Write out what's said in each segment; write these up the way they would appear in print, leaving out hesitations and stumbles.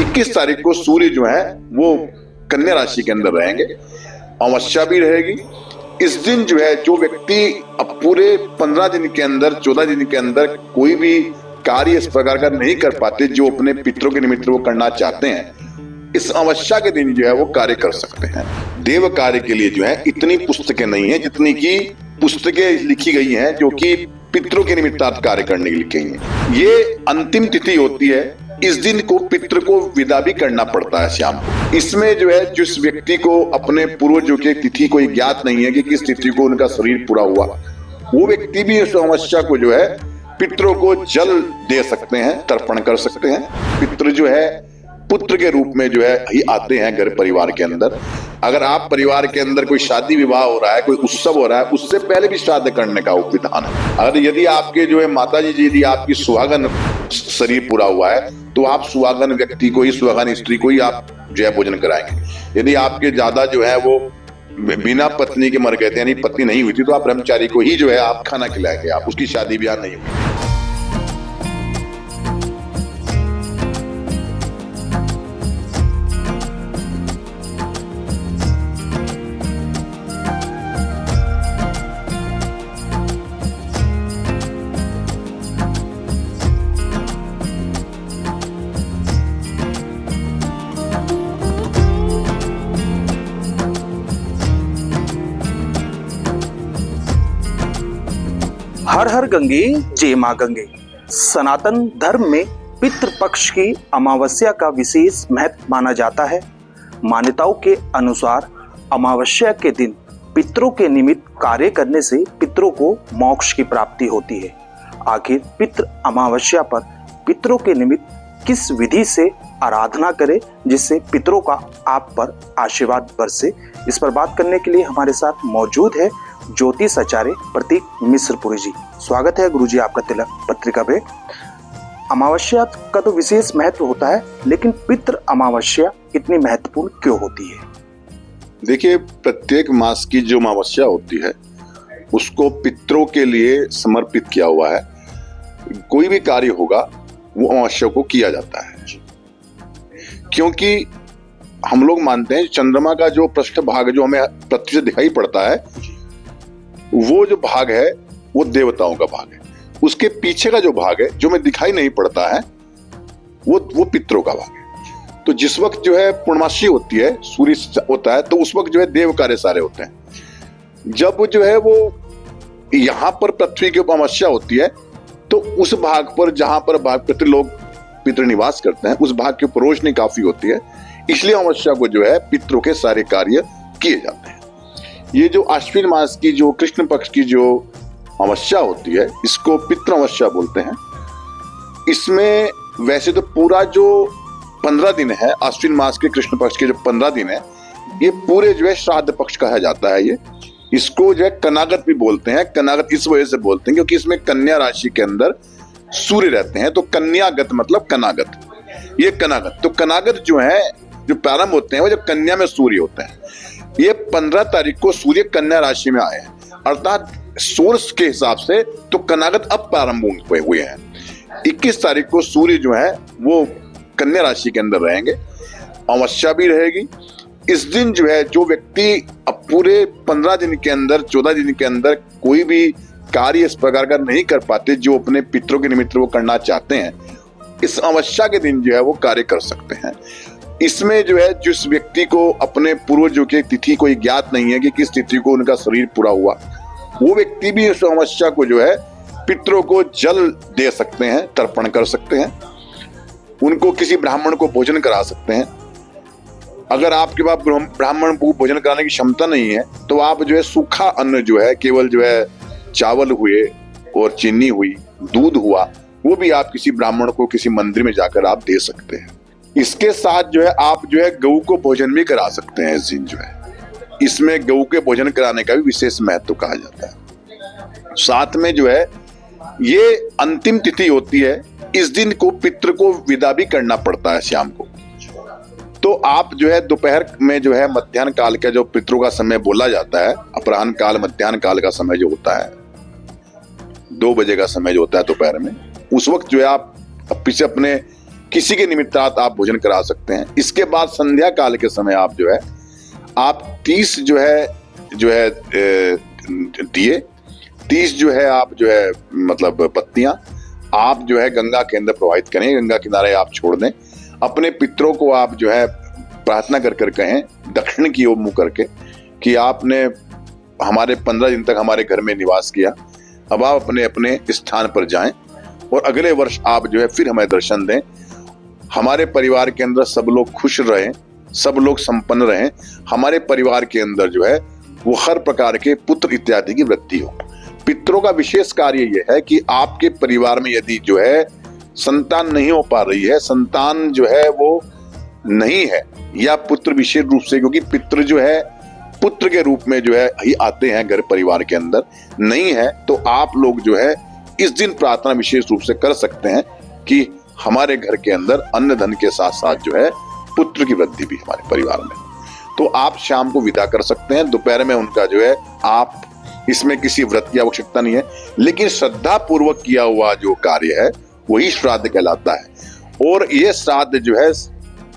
21 तारीख को सूर्य जो है वो कन्या राशि के अंदर रहेंगे, अमावस्या भी रहेगी। इस दिन जो है जो व्यक्ति अब पूरे 15 दिन के अंदर 14 दिन के अंदर कोई भी कार्य इस प्रकार का नहीं कर पाते जो अपने पितरों के निमित्त वो करना चाहते हैं, इस अमावस्या के दिन जो है वो कार्य कर सकते हैं। देव कार्य के लिए जो है इतनी पुस्तकें नहीं है जितनी की पुस्तकें लिखी गई हैं जो कि पितरों के निमित्तार्थ कार्य करने के लिए लिखी हैं। ये अंतिम तिथि होती है, इस दिन को पितृ को विदा भी करना पड़ता है शाम को। इसमें जो है जिस व्यक्ति को अपने पूर्वजों की तिथि को ज्ञात नहीं है कि किस तिथि को उनका शरीर पूरा हुआ, वो व्यक्ति भी इस अमावस्या को जो है पितरों को जल दे सकते हैं, तर्पण कर सकते हैं। पितृ जो है पुत्र के रूप में जो है ही आते हैं घर परिवार के अंदर। अगर आप परिवार के अंदर कोई शादी विवाह हो रहा है, कोई उत्सव हो रहा है, उससे पहले भी श्राद्ध करने का विधान है। अगर यदि आपके जो है माता जी यदि आपकी सुहागन शरीर पूरा हुआ है तो आप सुहागन व्यक्ति को ही, सुहागन स्त्री को ही आप जो है भोजन कराएंगे। यदि आपके ज्यादा जो है वो बिना पत्नी के मर गए थे, यानी पत्नी नहीं हुई थी, तो आप ब्रह्मचारी को ही जो है आप खाना खिलाएंगे, आप उसकी शादी ब्याह नहीं हुई। हर हर गंगे जय मां गंगे। सनातन धर्म में पितृपक्ष की अमावस्या का विशेष महत्व माना जाता है। मान्यताओं के अनुसार अमावस्या के दिन पितरों के निमित्त कार्य करने से पितरों को मोक्ष की प्राप्ति होती है। आखिर पितृ अमावस्या पर पितरों के निमित्त किस विधि से आराधना करें जिससे पितरों का आप पर आशीर्वाद बरसे, इस पर बात करने के लिए हमारे साथ मौजूद है ज्योतिष आचार्य प्रतीक मिश्रपुरी जी। स्वागत है गुरुजी आपका तिलक पत्रिका पे। अमावस्या का तो विशेष महत्व होता है, लेकिन पितृ अमावस्या इतनी महत्वपूर्ण क्यों होती है? देखिए, प्रत्येक मास की जो अमावस्या होती है उसको पितरों के लिए समर्पित किया हुआ है। कोई भी कार्य होगा वो अमावस्या को किया जाता है, क्योंकि हम लोग मानते हैं चंद्रमा का जो पृष्ठ भाग जो हमें पृथ्वी से दिखाई पड़ता है, वो जो भाग है वो देवताओं का भाग है। उसके पीछे का जो भाग है जो हमें दिखाई नहीं पड़ता है वो पितरों का भाग है। तो जिस वक्त जो है पूर्णमासी होती है, सूर्य होता है, तो उस वक्त जो है देव कार्य सारे होते हैं। जब जो है वो यहाँ पर पृथ्वी की अमावस्या होती है तो उस भाग पर जहां पर भाग लोग पितृ निवास करते हैं उस भाग की रोशनी काफी होती है, इसलिए अमावस्या को जो है पितरों के सारे कार्य किए जाते हैं। ये जो आश्विन मास की जो कृष्ण पक्ष की जो अमावस्या होती है इसको पितृ अमावस्या बोलते हैं। इसमें वैसे तो पूरा जो 15 दिन है, आश्विन मास के कृष्ण पक्ष के जो 15 दिन है, ये पूरे जो है श्राद्ध पक्ष कहा जाता है। ये इसको जो है कनागत भी बोलते हैं। कनागत इस वजह से बोलते हैं क्योंकि इसमें कन्या राशि के अंदर सूर्य रहते हैं, तो कन्यागत मतलब कनागत, ये कनागत। तो कनागत जो है जो प्रारंभ होते हैं वो जब कन्या में सूर्य होते हैं। ये 15 तारीख को सूर्य कन्या राशि में आए हैं, अर्थात सोर्स के हिसाब से तो कनागत अब प्रारंभ हुए हैं। 21 तारीख को सूर्य जो है वो कन्या राशि के अंदर रहेंगे, अमावस्या भी रहेगी। इस दिन जो है जो व्यक्ति अब पूरे 15 दिन के अंदर 14 दिन के अंदर कोई भी कार्य इस प्रकार का नहीं कर पाते जो अपने पितरों के निमित्त वो करना चाहते हैं, इस अमावस्या के दिन जो है वो कार्य कर सकते हैं। इसमें जो है जिस व्यक्ति को अपने पूर्वजों की तिथि को ज्ञात नहीं है कि किस तिथि को उनका शरीर पूरा हुआ, वो व्यक्ति भी इस अमावस्या को जो है पितरों को जल दे सकते हैं, तर्पण कर सकते हैं। उनको किसी ब्राह्मण को भोजन करा सकते हैं। अगर आपके पास ब्राह्मण को भोजन कराने की क्षमता नहीं है तो आप जो है सूखा अन्न जो है, केवल जो है चावल हुए और चीनी हुई, दूध हुआ, वो भी आप किसी ब्राह्मण को किसी मंदिर में जाकर आप दे सकते हैं। इसके साथ जो है आप जो है गऊ को भोजन भी करा सकते हैं। इस दिन जो है इसमें गऊ के भोजन कराने का भी विशेष महत्व कहा जाता है। साथ में जो है ये अंतिम तिथि होती है, इस दिन को पितृ को विदा भी करना पड़ता है शाम को। तो आप जो है दोपहर में जो है मध्याह्न काल का जो पितरों का समय बोला जाता है, अपराह्न काल मध्याह्न काल का समय जो होता है, 2 बजे का समय जो होता है दोपहर में, उस वक्त जो है आप पीछे अपने किसी के निमित्तार्थ आप भोजन करा सकते हैं। इसके बाद संध्या काल के समय आप जो है आप 30 जो है दिए, 30 जो है आप जो है मतलब पत्तियां आप जो है गंगा के अंदर प्रवाहित करें, गंगा किनारे आप छोड़ दें। अपने पितरों को आप जो है प्रार्थना कर कर कहें दक्षिण की ओर मुंह करके कि आपने हमारे 15 दिन तक हमारे घर में निवास किया, अब आप अपने अपने स्थान पर जाएं और अगले वर्ष आप जो है फिर हमें दर्शन दें। हमारे परिवार के अंदर सब लोग खुश रहें, सब लोग संपन्न रहें, हमारे परिवार के अंदर जो है वो हर प्रकार के पुत्र इत्यादि की वृद्धि हो। पितरों का विशेष कार्य यह है कि आपके परिवार में यदि जो है संतान नहीं हो पा रही है, संतान जो है वो नहीं है, या पुत्र विशेष रूप से, क्योंकि पितृ जो है पुत्र के रूप में जो है ही आते हैं घर परिवार के अंदर, नहीं है तो आप लोग जो है इस दिन प्रार्थना विशेष रूप से कर सकते हैं कि हमारे घर के अंदर अन्न धन के साथ साथ जो है पुत्र की वृद्धि भी हमारे परिवार में। तो आप शाम को विदा कर सकते हैं, दोपहर में उनका जो है आप, इसमें किसी व्रत की आवश्यकता नहीं है, लेकिन श्रद्धा पूर्वक किया हुआ जो कार्य है वही श्राद्ध कहलाता है। और ये श्राद्ध जो है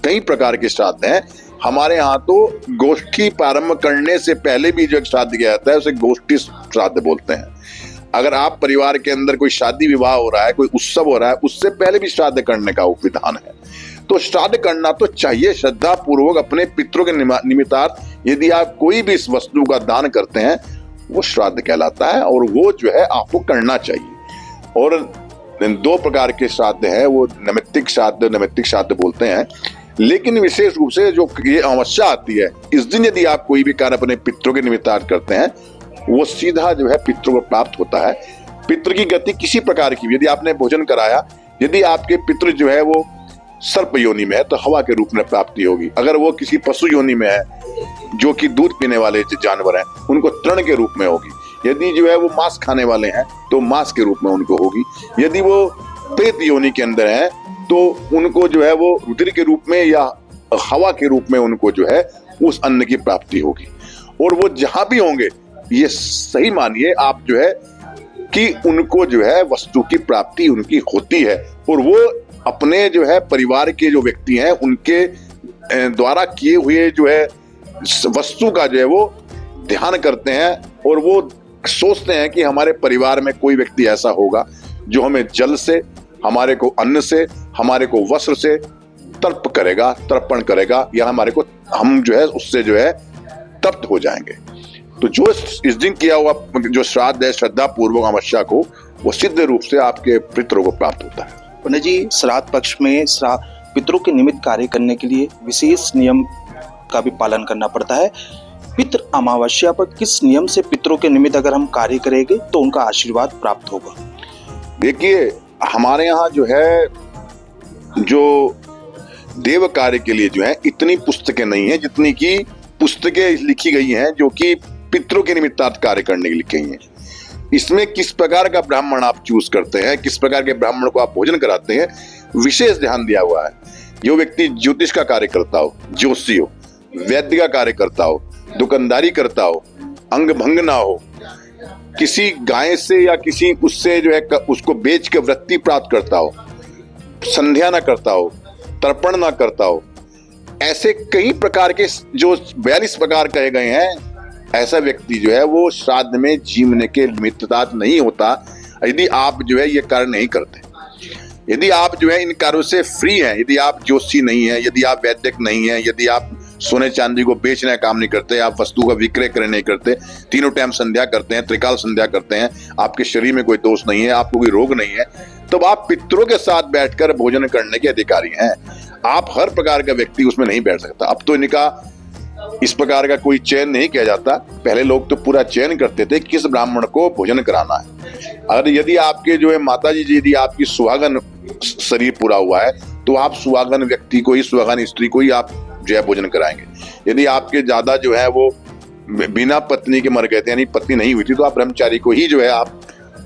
कई प्रकार के श्राद्ध हैं। हमारे यहाँ तो गोष्ठी प्रारंभ करने से पहले भी जो एक श्राद्ध किया जाता है उसे गोष्ठी श्राद्ध बोलते हैं। अगर आप परिवार के अंदर कोई शादी विवाह हो रहा है, कोई उत्सव हो रहा है, उससे पहले भी श्राद्ध करने का विधान है। तो श्राद्ध करना तो चाहिए श्रद्धा पूर्वक अपने पितरों के निमित्तार्थ। यदि आप कोई भी इस वस्तु का दान करते हैं वो श्राद्ध कहलाता है और वो जो है आपको करना चाहिए। और 2 प्रकार के श्राद्ध हैं, वो नैमित्तिक श्राद्ध बोलते हैं। लेकिन विशेष रूप से जो ये अमावस्या आती है, इस दिन यदि आप कोई भी कार्य अपने पितरों के निमित्तार्थ करते हैं वो सीधा जो है पितरों को प्राप्त होता है। पितृ की गति किसी प्रकार की, यदि आपने भोजन कराया, यदि आपके पितृ जो है वो सर्प योनि में है तो हवा के रूप में प्राप्ति होगी। अगर वो किसी पशु योनि में है जो कि दूध पीने वाले जानवर हैं, उनको तृण के रूप में होगी। यदि जो है वो मांस खाने वाले हैं तो मांस के रूप में उनको होगी। यदि वो प्रेत योनि के अंदर है तो उनको जो है वो रुधिर के रूप में या हवा के रूप में उनको जो है उस अन्न की प्राप्ति होगी। और वो जहां भी होंगे ये सही मानिए आप जो है कि उनको जो है वस्तु की प्राप्ति उनकी होती है और वो अपने जो है परिवार के जो व्यक्ति हैं उनके द्वारा किए हुए जो है वस्तु का जो है वो ध्यान करते हैं और वो सोचते हैं कि हमारे परिवार में कोई व्यक्ति ऐसा होगा जो हमें जल से, हमारे को अन्न से, हमारे को वस्त्र से तर्पण करेगा या हमारे को हम जो है उससे जो है तृप्त हो जाएंगे। तो जो इस दिन किया हुआ जो श्राद्ध है श्रद्धा पूर्वक अमावस्या को, वो सिद्ध रूप से आपके पितरों को प्राप्त होता है। पंडित जी, श्राद्ध पक्ष में पितरों के निमित्त कार्य करने के लिए विशेष नियम का भी पालन करना पड़ता है। पितृ अमावस्या पर किस नियम से पितरों के निमित्त अगर हम कार्य करेंगे तो उनका आशीर्वाद प्राप्त होगा? देखिए, हमारे यहाँ जो है जो देव कार्य के लिए जो है इतनी पुस्तकें नहीं है जितनी की पुस्तकें लिखी गई हैं जो कि पितरों के निमित्तार्थ कार्य करने के लिए लिखी हैं। इसमें किस प्रकार का ब्राह्मण आप चूज करते हैं, किस प्रकार के ब्राह्मण को आप भोजन कराते हैं, विशेष ध्यान दिया हुआ है। जो व्यक्ति ज्योतिष का कार्य करता हो, ज्योतिषी हो, वैद्य का कार्य करता हो, दुकानदारी करता हो, अंग भंग ना हो, किसी गाय से या किसी उससे जो है उसको बेच के वृत्ति प्राप्त करता हो, संध्या ना करता हो, तर्पण ना करता हो, ऐसे कई प्रकार के जो 42 प्रकार कहे गए हैं, ऐसा व्यक्ति जो है वो श्राद्ध में जीवने के निमित्तार्थ नहीं होता यदि आप जो है ये कार्य नहीं करते। यदि आप जो है इन कार्यों से फ्री हैं, यदि आप ज्योतिषी नहीं है, यदि आप वैद्यक नहीं है, यदि आप सोने चांदी को बेचने का काम नहीं करते, आप वस्तु का विक्रय करने नहीं करते, तीनों टाइम संध्या करते हैं, त्रिकाल संध्या करते हैं, आपके शरीर में कोई दोष नहीं है, आपको कोई रोग नहीं है, तब आप पितरों के साथ बैठकर भोजन करने के अधिकारी हैं। आप हर प्रकार का व्यक्ति उसमें नहीं बैठ सकता। अब तो इनका इस प्रकार का कोई चयन नहीं किया जाता। पहले लोग तो पूरा चयन करते थे किस ब्राह्मण को भोजन कराना है। और यदि आपके जो है माता जी यदि आपकी सुहागन शरीर पूरा हुआ है तो आप सुहागन व्यक्ति को ही, सुहागन स्त्री को ही आप जो है भोजन कराएंगे। यदि आपके ज्यादा जो है वो बिना पत्नी के मर गए थे, यानी पत्नी नहीं हुई थी, तो आप ब्रह्मचारी को ही जो है आप,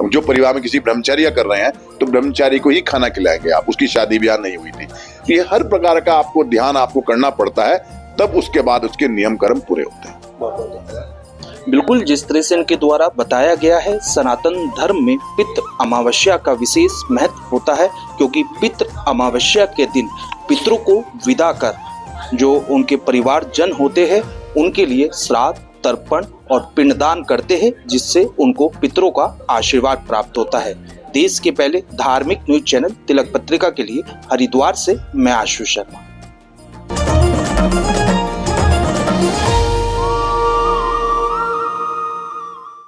जो परिवार में किसी ब्रह्मचारी कर रहे हैं तो ब्रह्मचारी को ही खाना खिलाएंगे आप, उसकी शादी ब्याह नहीं हुई थी। ये हर प्रकार का आपको ध्यान आपको करना पड़ता है, तब उसके बाद उसके नियम कर्म पूरे होते हैं। बिल्कुल जिस तरह से इनके द्वारा बताया गया है, सनातन धर्म में पितृ अमावस्या का विशेष महत्व होता है, क्योंकि पितृ अमावस्या के दिन पितरों को विदा कर जो उनके परिवारजन होते हैं उनके लिए श्राद्ध, तर्पण और पिंडदान करते हैं, जिससे उनको पितरों का आशीर्वाद प्राप्त होता है। देश के पहले धार्मिक न्यूज चैनल तिलक पत्रिका के लिए हरिद्वार से मैं आशु शर्मा।